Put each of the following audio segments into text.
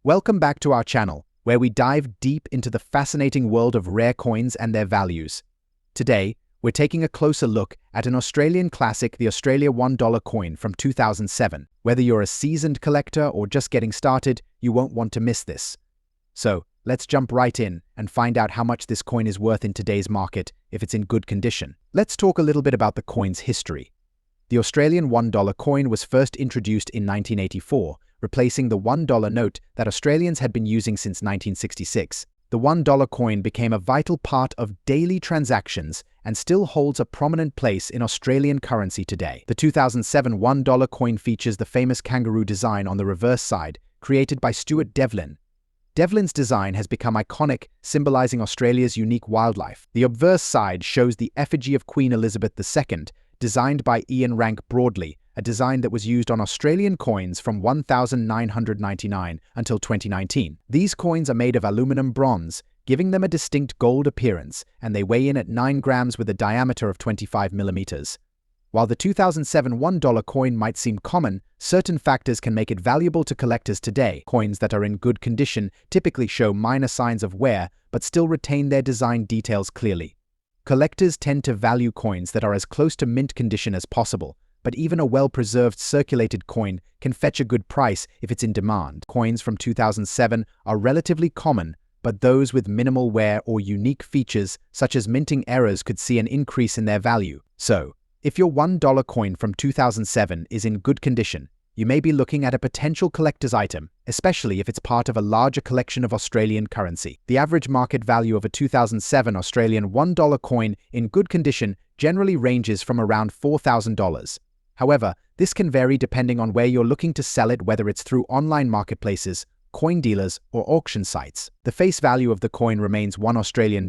Welcome back to our channel, where we dive deep into the fascinating world of rare coins and their values. Today, we're taking a closer look at an Australian classic, the Australia $1 coin from 2007. Whether you're a seasoned collector or just getting started, you won't want to miss this. So, let's jump right in and find out how much this coin is worth in today's market if it's in good condition. Let's talk a little bit about the coin's history. The Australian $1 coin was first introduced in 1984, replacing the $1 note that Australians had been using since 1966. The $1 coin became a vital part of daily transactions and still holds a prominent place in Australian currency today. The 2007 $1 coin features the famous kangaroo design on the reverse side, created by Stuart Devlin. Devlin's design has become iconic, symbolizing Australia's unique wildlife. The obverse side shows the effigy of Queen Elizabeth II, designed by Ian Rank Broadley, a design that was used on Australian coins from 1999 until 2019. These coins are made of aluminum bronze, giving them a distinct gold appearance, and they weigh in at 9 grams with a diameter of 25 millimeters. While the 2007 $1 coin might seem common, certain factors can make it valuable to collectors today. Coins that are in good condition typically show minor signs of wear, but still retain their design details clearly. Collectors tend to value coins that are as close to mint condition as possible, but even a well-preserved circulated coin can fetch a good price if it's in demand. Coins from 2007 are relatively common, but those with minimal wear or unique features, such as minting errors, could see an increase in their value. So, if your $1 coin from 2007 is in good condition, you may be looking at a potential collector's item, especially if it's part of a larger collection of Australian currency. The average market value of a 2007 Australian $1 coin in good condition generally ranges from around $4,000. However, this can vary depending on where you're looking to sell it, whether it's through online marketplaces, coin dealers, or auction sites. The face value of the coin remains $1 Australian.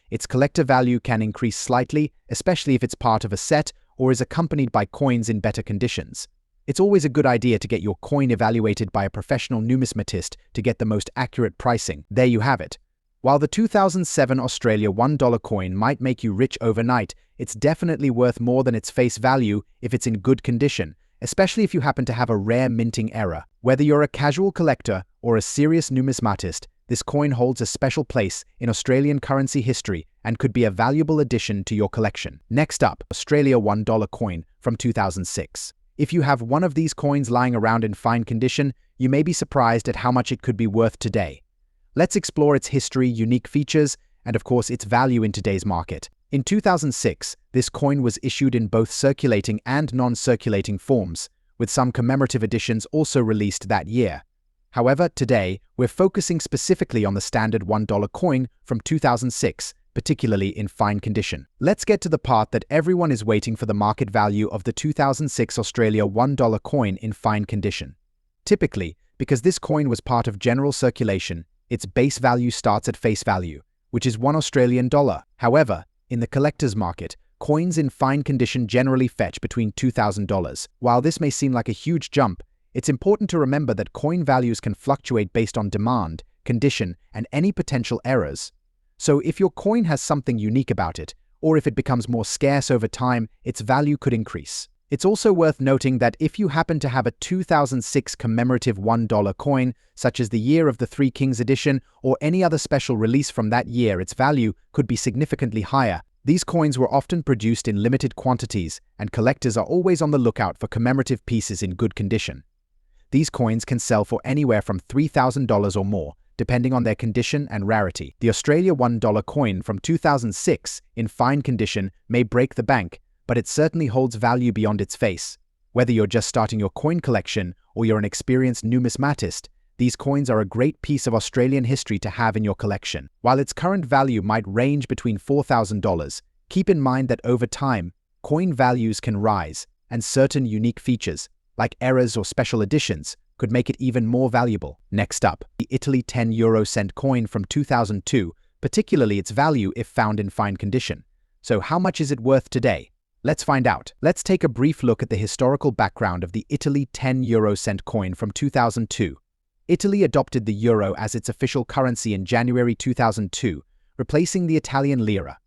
Its collector value can increase slightly, especially if it's part of a set or is accompanied by coins in better conditions. It's always a good idea to get your coin evaluated by a professional numismatist to get the most accurate pricing. There you have it. While the 2007 Australia $1 coin might make you rich overnight, it's definitely worth more than its face value if it's in good condition, especially if you happen to have a rare minting error. Whether you're a casual collector or a serious numismatist, this coin holds a special place in Australian currency history and could be a valuable addition to your collection. Next up, Australia $1 coin from 2006. If you have one of these coins lying around in fine condition, you may be surprised at how much it could be worth today. Let's explore its history, unique features, and of course its value in today's market. In 2006, this coin was issued in both circulating and non-circulating forms, with some commemorative editions also released that year. However, today, we're focusing specifically on the standard $1 coin from 2006, particularly in fine condition. Let's get to the part that everyone is waiting for: the market value of the 2006 Australia $1 coin in fine condition. Typically, because this coin was part of general circulation, its base value starts at face value, which is $1 Australian. However, in the collector's market, coins in fine condition generally fetch between $2,000. While this may seem like a huge jump, it's important to remember that coin values can fluctuate based on demand, condition, and any potential errors. So if your coin has something unique about it, or if it becomes more scarce over time, its value could increase. It's also worth noting that if you happen to have a 2006 commemorative $1 coin, such as the Year of the Three Kings edition or any other special release from that year, its value could be significantly higher. These coins were often produced in limited quantities, and collectors are always on the lookout for commemorative pieces in good condition. These coins can sell for anywhere from $3,000 or more, depending on their condition and rarity. The Australia $1 coin from 2006 in fine condition may break the bank, but it certainly holds value beyond its face. Whether you're just starting your coin collection or you're an experienced numismatist, these coins are a great piece of Australian history to have in your collection. While its current value might range between $4,000, keep in mind that over time, coin values can rise, and certain unique features, like errors or special editions, could make it even more valuable. Next up, the Italy 10 euro cent coin from 2002, particularly its value if found in fine condition. So how much is it worth today? Let's find out. Let's take a brief look at the historical background of the Italy 10 euro cent coin from 2002. Italy adopted the euro as its official currency in January 2002, replacing the Italian lira.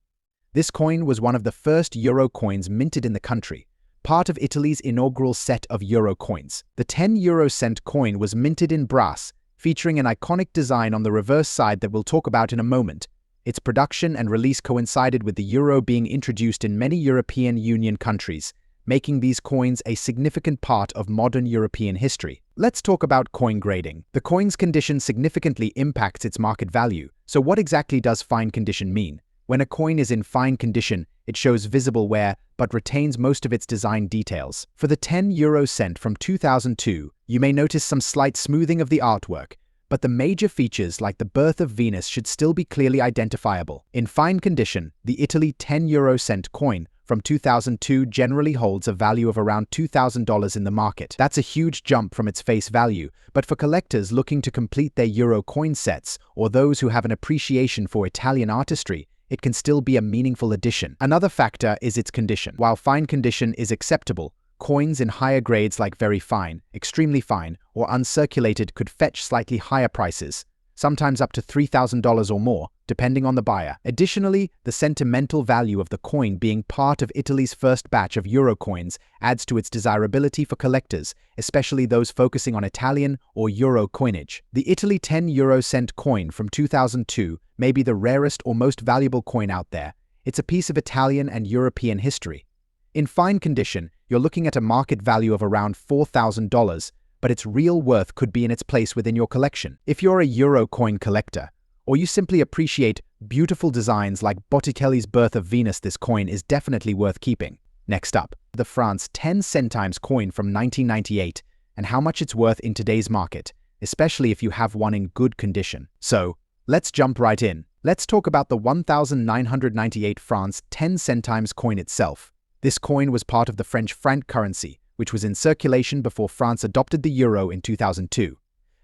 This coin was one of the first euro coins minted in the country, part of Italy's inaugural set of euro coins. The 10 euro cent coin was minted in brass, featuring an iconic design on the reverse side that we'll talk about in a moment. Its production and release coincided with the euro being introduced in many European Union countries, making these coins a significant part of modern European history. Let's talk about coin grading. The coin's condition significantly impacts its market value. So what exactly does fine condition mean? When a coin is in fine condition, it shows visible wear but retains most of its design details. For the 10 euro cent from 2002, you may notice some slight smoothing of the artwork, but the major features like the birth of Venus should still be clearly identifiable. In fine condition, the Italy 10 euro cent coin from 2002 generally holds a value of around $2,000 in the market. That's a huge jump from its face value, but for collectors looking to complete their euro coin sets or those who have an appreciation for Italian artistry, it can still be a meaningful addition. Another factor is its condition. While fine condition is acceptable, coins in higher grades like very fine, extremely fine, or uncirculated could fetch slightly higher prices, sometimes up to $3,000 or more, depending on the buyer. Additionally, the sentimental value of the coin being part of Italy's first batch of euro coins adds to its desirability for collectors, especially those focusing on Italian or euro coinage. The Italy 10 euro cent coin from 2002 may be the rarest or most valuable coin out there. It's a piece of Italian and European history. In fine condition, you're looking at a market value of around $4,000, but its real worth could be in its place within your collection. If you're a euro coin collector, or you simply appreciate beautiful designs like Botticelli's Birth of Venus, this coin is definitely worth keeping. Next up, the Franc 10 centimes coin from 1998 and how much it's worth in today's market, especially if you have one in good condition. So, let's jump right in. Let's talk about the 1998 Franc 10 centimes coin itself. This coin was part of the French franc currency, which was in circulation before France adopted the euro in 2002.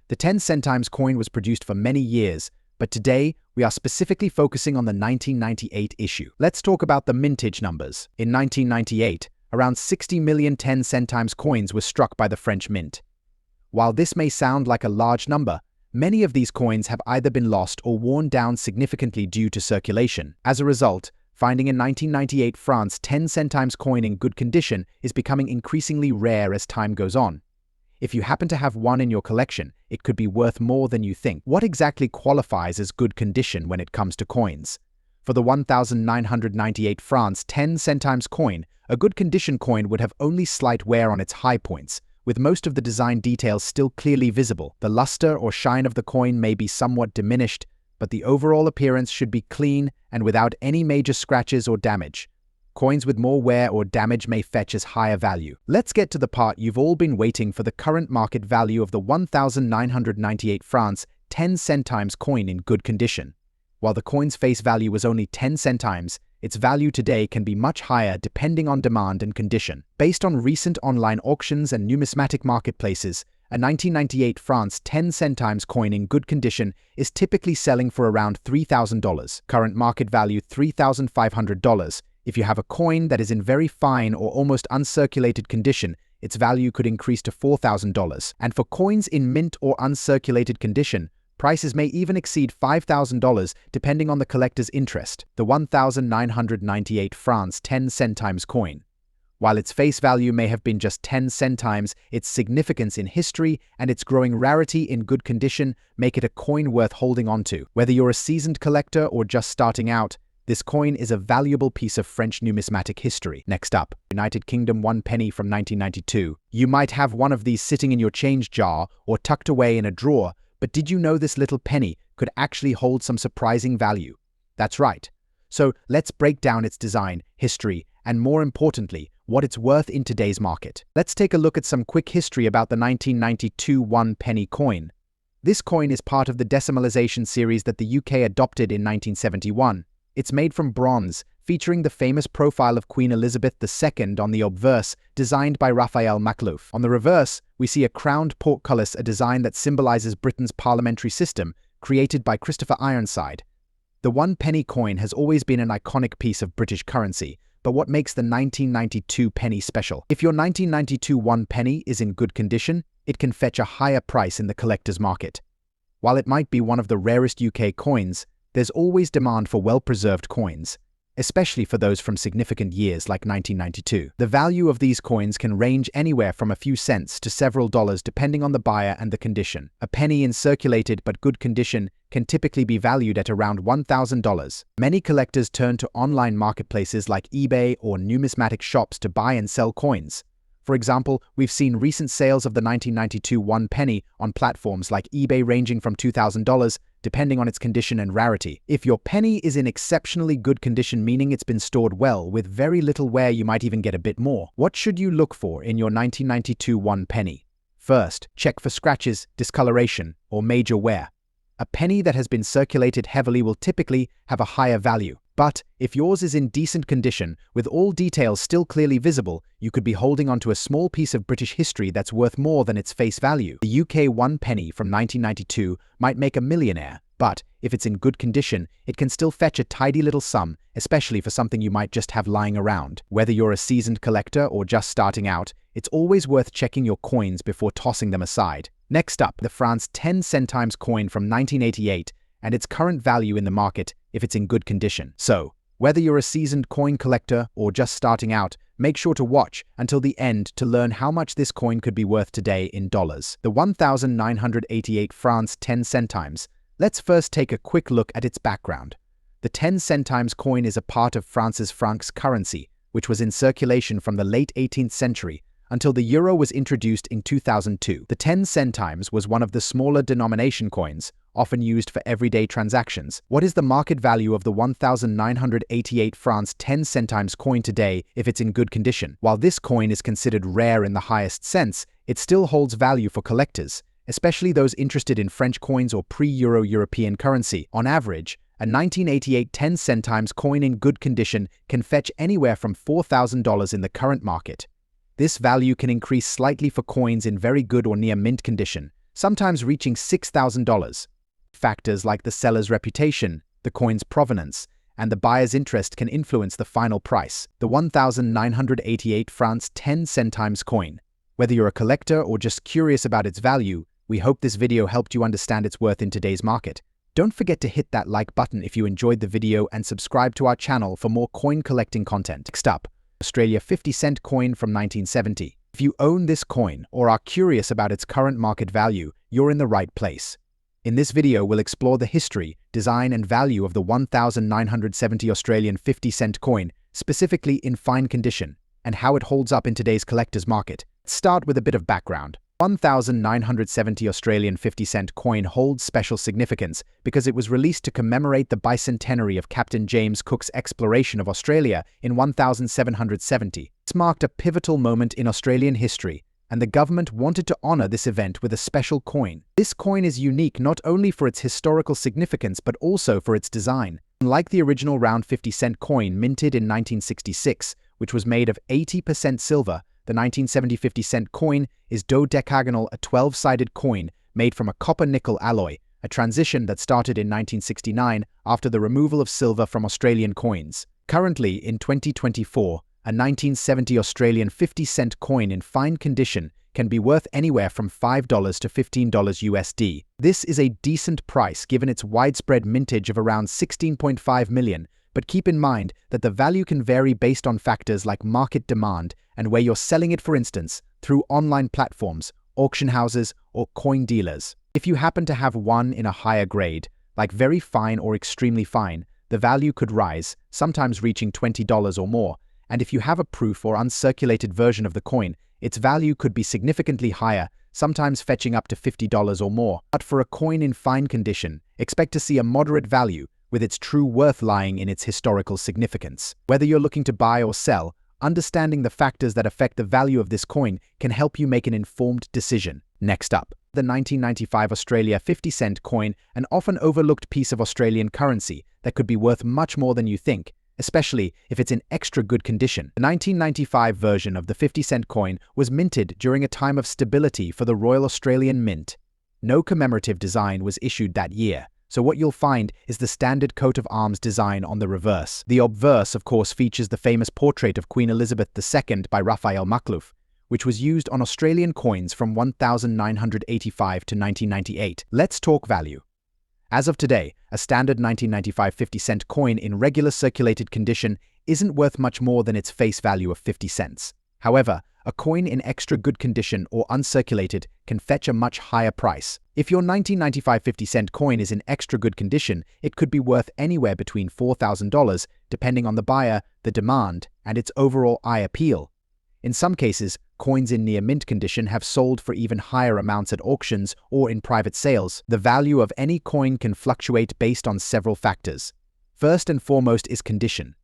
The 10 centimes coin was produced for many years, but today we are specifically focusing on the 1998 issue. Let's talk about the mintage numbers. In 1998, around 60 million 10 centimes coins were struck by the French mint. While this may sound like a large number, many of these coins have either been lost or worn down significantly due to circulation. As a result, finding a 1998 Franc 10 centimes coin in good condition is becoming increasingly rare as time goes on. If you happen to have one in your collection, it could be worth more than you think. What exactly qualifies as good condition when it comes to coins? For the 1998 Franc 10 centimes coin, a good condition coin would have only slight wear on its high points, with most of the design details still clearly visible. The luster or shine of the coin may be somewhat diminished, but the overall appearance should be clean and without any major scratches or damage. Coins with more wear or damage may fetch as higher value. Let's get to the part you've all been waiting for, the current market value of the 1998 Franc 10 centimes coin in good condition. While the coin's face value was only 10 centimes, its value today can be much higher depending on demand and condition. Based on recent online auctions and numismatic marketplaces, a 1998 Franc 10 centimes coin in good condition is typically selling for around $3,000. Current market value $3,500. If you have a coin that is in very fine or almost uncirculated condition, its value could increase to $4,000. And for coins in mint or uncirculated condition, prices may even exceed $5,000 depending on the collector's interest. The 1998 Franc 10 centimes coin. While its face value may have been just 10 centimes, its significance in history and its growing rarity in good condition make it a coin worth holding onto. Whether you're a seasoned collector or just starting out, this coin is a valuable piece of French numismatic history. Next up, United Kingdom 1 penny from 1992. You might have one of these sitting in your change jar or tucked away in a drawer, but did you know this little penny could actually hold some surprising value? That's right. So let's break down its design, history, and more importantly, what it's worth in today's market. Let's take a look at some quick history about the 1992 1 penny coin. This coin is part of the decimalization series that the UK adopted in 1971. It's made from bronze, featuring the famous profile of Queen Elizabeth II on the obverse, designed by Raphael Makhlouf. On the reverse, we see a crowned portcullis, a design that symbolizes Britain's parliamentary system, created by Christopher Ironside. The 1 penny coin has always been an iconic piece of British currency, but what makes the 1992 penny special? If your 1992 1 penny is in good condition, it can fetch a higher price in the collector's market. While it might be one of the rarest UK coins, there's always demand for well-preserved coins, especially for those from significant years like 1992. The value of these coins can range anywhere from a few cents to several dollars depending on the buyer and the condition. A penny in circulated but good condition can typically be valued at around $1,000. Many collectors turn to online marketplaces like eBay or numismatic shops to buy and sell coins. For example, we've seen recent sales of the 1992 one penny on platforms like eBay ranging from $2,000 depending on its condition and rarity. If your penny is in exceptionally good condition, meaning it's been stored well with very little wear, you might even get a bit more. What should you look for in your 1992 one penny? First, check for scratches, discoloration, or major wear. A penny that has been circulated heavily will typically have a higher value. But if yours is in decent condition, with all details still clearly visible, you could be holding onto a small piece of British history that's worth more than its face value. The UK one penny from 1992 might make a millionaire, but if it's in good condition, it can still fetch a tidy little sum, especially for something you might just have lying around. Whether you're a seasoned collector or just starting out, it's always worth checking your coins before tossing them aside. Next up, the Franc 10 centimes coin from 1988 and its current value in the market if it's in good condition. So, whether you're a seasoned coin collector or just starting out, make sure to watch until the end to learn how much this coin could be worth today in dollars. The 1988 Franc 10 centimes. Let's first take a quick look at its background. The 10 centimes coin is a part of France's francs currency, which was in circulation from the late 18th century until the euro was introduced in 2002. The 10 centimes was one of the smaller denomination coins, often used for everyday transactions. What is the market value of the 1988 Franc 10 centimes coin today if it's in good condition? While this coin is considered rare in the highest sense, it still holds value for collectors, especially those interested in French coins or pre-Euro European currency. On average, a 1988 10 centimes coin in good condition can fetch anywhere from $4,000 in the current market. This value can increase slightly for coins in very good or near mint condition, sometimes reaching $6,000. Factors like the seller's reputation, the coin's provenance, and the buyer's interest can influence the final price. The 1988 Franc 10 centimes coin. Whether you're a collector or just curious about its value, we hope this video helped you understand its worth in today's market. Don't forget to hit that like button if you enjoyed the video and subscribe to our channel for more coin collecting content. Next up, Australia 50-cent coin from 1970. If you own this coin or are curious about its current market value, you're in the right place. In this video, we'll explore the history, design, and value of the 1970 Australian 50-cent coin, specifically in fine condition, and how it holds up in today's collector's market. Let's start with a bit of background. 1970 Australian 50-cent coin holds special significance because it was released to commemorate the bicentenary of Captain James Cook's exploration of Australia in 1770. This marked a pivotal moment in Australian history, and the government wanted to honour this event with a special coin. This coin is unique not only for its historical significance but also for its design. Unlike the original round 50-cent coin minted in 1966, which was made of 80% silver, the 1970 50-cent coin is dodecagonal, a 12-sided coin made from a copper-nickel alloy, a transition that started in 1969 after the removal of silver from Australian coins. Currently, in 2024, a 1970 Australian 50-cent coin in fine condition can be worth anywhere from $5 to $15 USD. This is a decent price given its widespread mintage of around 16.5 million, but keep in mind that the value can vary based on factors like market demand and where you're selling it, for instance, through online platforms, auction houses, or coin dealers. If you happen to have one in a higher grade, like very fine or extremely fine, the value could rise, sometimes reaching $20 or more, and if you have a proof or uncirculated version of the coin, its value could be significantly higher, sometimes fetching up to $50 or more. But for a coin in fine condition, expect to see a moderate value, with its true worth lying in its historical significance. Whether you're looking to buy or sell, understanding the factors that affect the value of this coin can help you make an informed decision. Next up, the 1995 Australia 50-cent coin, an often overlooked piece of Australian currency that could be worth much more than you think, especially if it's in extra good condition. The 1995 version of the 50-cent coin was minted during a time of stability for the Royal Australian Mint. No commemorative design was issued that year, so what you'll find is the standard coat of arms design on the reverse. The obverse, of course, features the famous portrait of Queen Elizabeth II by Raphael Makhlouf, which was used on Australian coins from 1985 to 1998. Let's talk value. As of today, a standard 1995 50-cent coin in regular circulated condition isn't worth much more than its face value of 50 cents. However, a coin in extra good condition or uncirculated can fetch a much higher price. If your 1995 50-cent coin is in extra good condition, it could be worth anywhere between $4,000, depending on the buyer, the demand, and its overall eye appeal. In some cases, coins in near mint condition have sold for even higher amounts at auctions or in private sales. The value of any coin can fluctuate based on several factors. First and foremost is condition.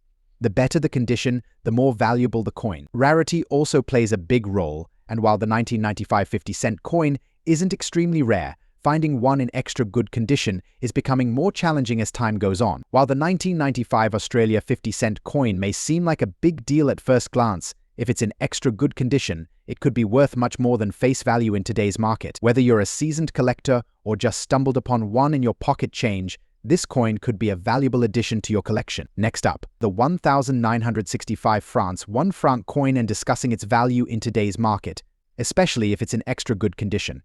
The better the condition, the more valuable the coin. Rarity also plays a big role, and while the 1995 50-cent coin isn't extremely rare, finding one in extra good condition is becoming more challenging as time goes on. While the 1995 Australia 50-cent coin may seem like a big deal at first glance, if it's in extra good condition, it could be worth much more than face value in today's market. Whether you're a seasoned collector or just stumbled upon one in your pocket change, this coin could be a valuable addition to your collection. Next up, the 1965 France 1 franc coin, and discussing its value in today's market, especially if it's in extra good condition.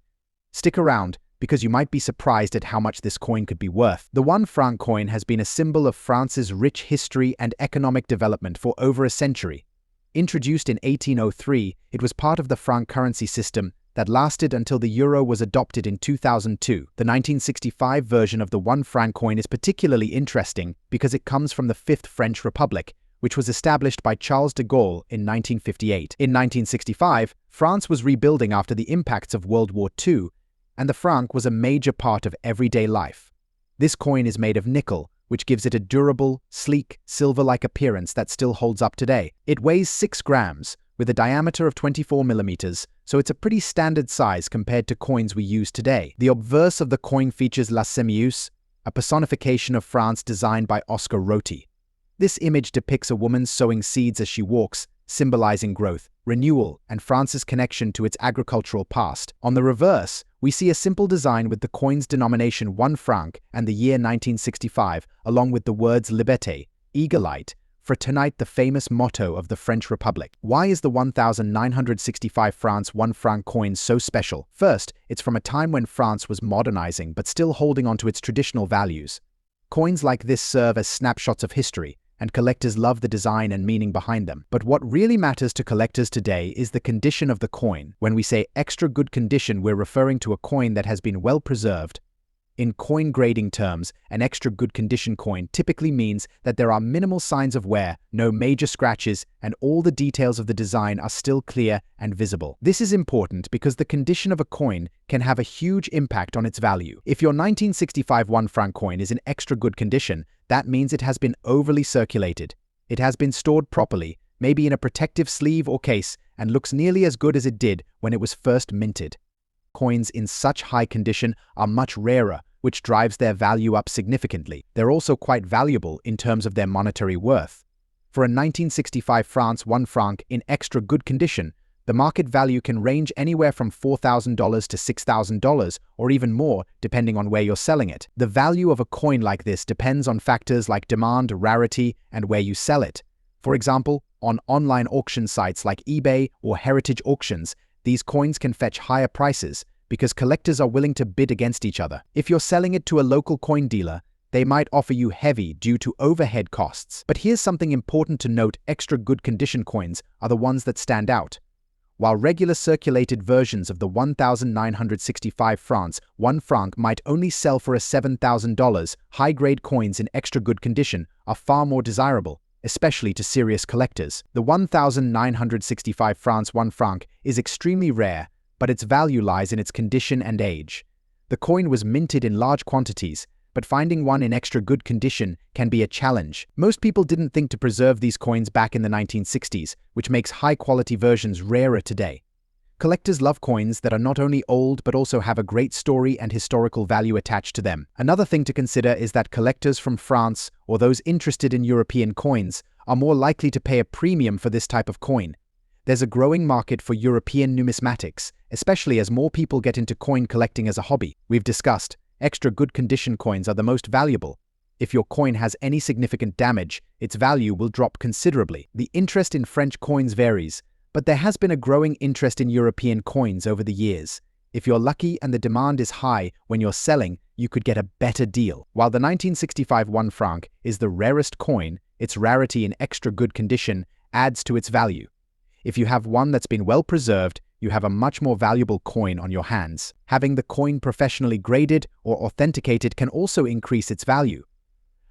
Stick around, because you might be surprised at how much this coin could be worth. The 1 franc coin has been a symbol of France's rich history and economic development for over a century. Introduced in 1803, it was part of the franc currency system that lasted until the euro was adopted in 2002. The 1965 version of the 1 franc coin is particularly interesting because it comes from the Fifth French Republic, which was established by Charles de Gaulle in 1958. In 1965, France was rebuilding after the impacts of World War II, and the franc was a major part of everyday life. This coin is made of nickel, which gives it a durable, sleek, silver-like appearance that still holds up today. It weighs 6 grams, with a diameter of 24 millimeters, so it's a pretty standard size compared to coins we use today. The obverse of the coin features La Semieuse, a personification of France designed by Oscar Roti. This image depicts a woman sowing seeds as she walks, symbolizing growth, renewal, and France's connection to its agricultural past. On the reverse, we see a simple design with the coin's denomination 1 franc and the year 1965, along with the words Liberté, Eagle-eyed, for tonight, the famous motto of the French Republic. Why is the 1965 France 1 franc coin so special? First, it's from a time when France was modernizing but still holding on to its traditional values. Coins like this serve as snapshots of history, and collectors love the design and meaning behind them. But what really matters to collectors today is the condition of the coin. When we say extra good condition, we're referring to a coin that has been well preserved. In coin grading terms, an extra good condition coin typically means that there are minimal signs of wear, no major scratches, and all the details of the design are still clear and visible. This is important because the condition of a coin can have a huge impact on its value. If your 1965 1 franc coin is in extra good condition, that means it has been overly circulated. It has been stored properly, maybe in a protective sleeve or case, and looks nearly as good as it did when it was first minted. Coins in such high condition are much rarer, which drives their value up significantly. They're also quite valuable in terms of their monetary worth. For a 1965 France 1 franc in extra good condition, the market value can range anywhere from $4,000 to $6,000, or even more, depending on where you're selling it. The value of a coin like this depends on factors like demand, rarity, and where you sell it. For example, on online auction sites like eBay or heritage auctions, these coins can fetch higher prices because collectors are willing to bid against each other. If you're selling it to a local coin dealer, they might offer you heavy due to overhead costs. But here's something important to note: extra good condition coins are the ones that stand out. While regular circulated versions of the 1965 France 1 franc might only sell for $7,000, high-grade coins in extra good condition are far more desirable, especially to serious collectors. The 1965 France 1 franc is extremely rare, but its value lies in its condition and age. The coin was minted in large quantities, but finding one in extra good condition can be a challenge. Most people didn't think to preserve these coins back in the 1960s, which makes high-quality versions rarer today. Collectors love coins that are not only old but also have a great story and historical value attached to them. Another thing to consider is that collectors from France or those interested in European coins are more likely to pay a premium for this type of coin. There's a growing market for European numismatics, especially as more people get into coin collecting as a hobby. We've discussed, extra good condition coins are the most valuable. If your coin has any significant damage, its value will drop considerably. The interest in French coins varies, but there has been a growing interest in European coins over the years. If you're lucky and the demand is high when you're selling, you could get a better deal. While the 1965 1 franc is the rarest coin, its rarity in extra good condition adds to its value. If you have one that's been well preserved, you have a much more valuable coin on your hands. Having the coin professionally graded or authenticated can also increase its value.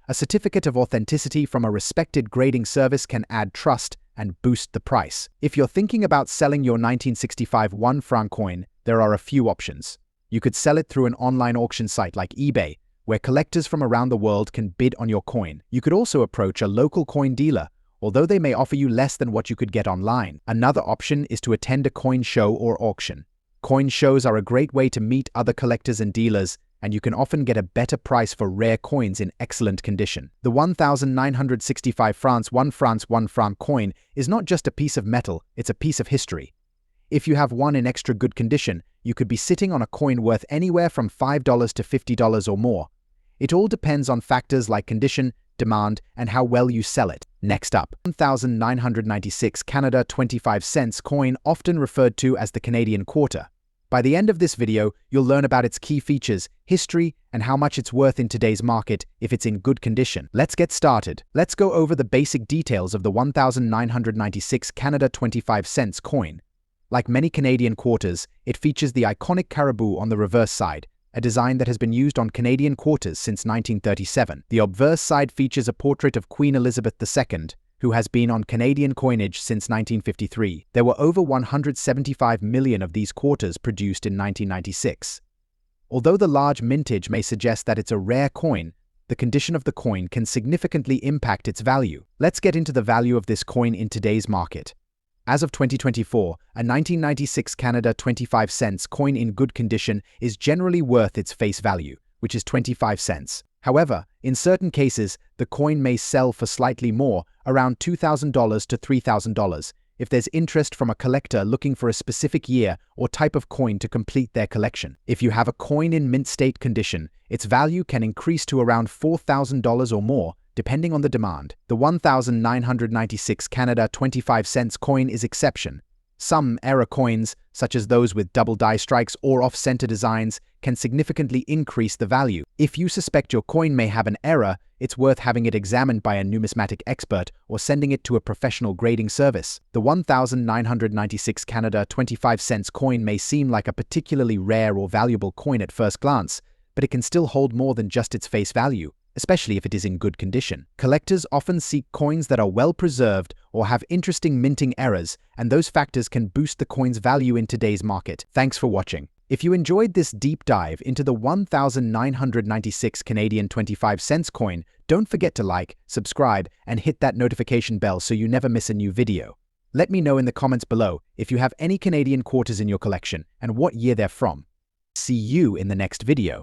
A certificate of authenticity from a respected grading service can add trust and boost the price. If you're thinking about selling your 1965 1 franc coin, there are a few options. You could sell it through an online auction site like eBay, where collectors from around the world can bid on your coin. You could also approach a local coin dealer, although they may offer you less than what you could get online. Another option is to attend a coin show or auction. Coin shows are a great way to meet other collectors and dealers, and you can often get a better price for rare coins in excellent condition. The 1965 francs 1 franc coin is not just a piece of metal, it's a piece of history. If you have one in extra good condition, you could be sitting on a coin worth anywhere from $5 to $50 or more. It all depends on factors like condition, demand, and how well you sell it. Next up, 1996 Canada 25 cents coin, often referred to as the Canadian quarter. By the end of this video, you'll learn about its key features, history, and how much it's worth in today's market if it's in good condition. Let's get started. Let's go over the basic details of the 1996 Canada 25 cents coin. Like many Canadian quarters, it features the iconic caribou on the reverse side, a design that has been used on Canadian quarters since 1937. The obverse side features a portrait of Queen Elizabeth II, who has been on Canadian coinage since 1953. There were over 175 million of these quarters produced in 1996. Although the large mintage may suggest that it's a rare coin, the condition of the coin can significantly impact its value. Let's get into the value of this coin in today's market. As of 2024, a 1996 Canada 25 cents coin in good condition is generally worth its face value, which is 25 cents. However, in certain cases, the coin may sell for slightly more, around $2,000 to $3,000, if there's interest from a collector looking for a specific year or type of coin to complete their collection. If you have a coin in mint state condition, its value can increase to around $4,000 or more, depending on the demand. The 1996 Canada 25 cents coin is exception. Some error coins, such as those with double die strikes or off-center designs, can significantly increase the value. If you suspect your coin may have an error, it's worth having it examined by a numismatic expert or sending it to a professional grading service. The 1996 Canada 25 cents coin may seem like a particularly rare or valuable coin at first glance, but it can still hold more than just its face value, especially if it is in good condition. Collectors often seek coins that are well preserved or have interesting minting errors, and those factors can boost the coin's value in today's market. Thanks for watching. If you enjoyed this deep dive into the 1996 Canadian 25 cents coin, don't forget to like, subscribe, and hit that notification bell so you never miss a new video. Let me know in the comments below if you have any Canadian quarters in your collection and what year they're from. See you in the next video.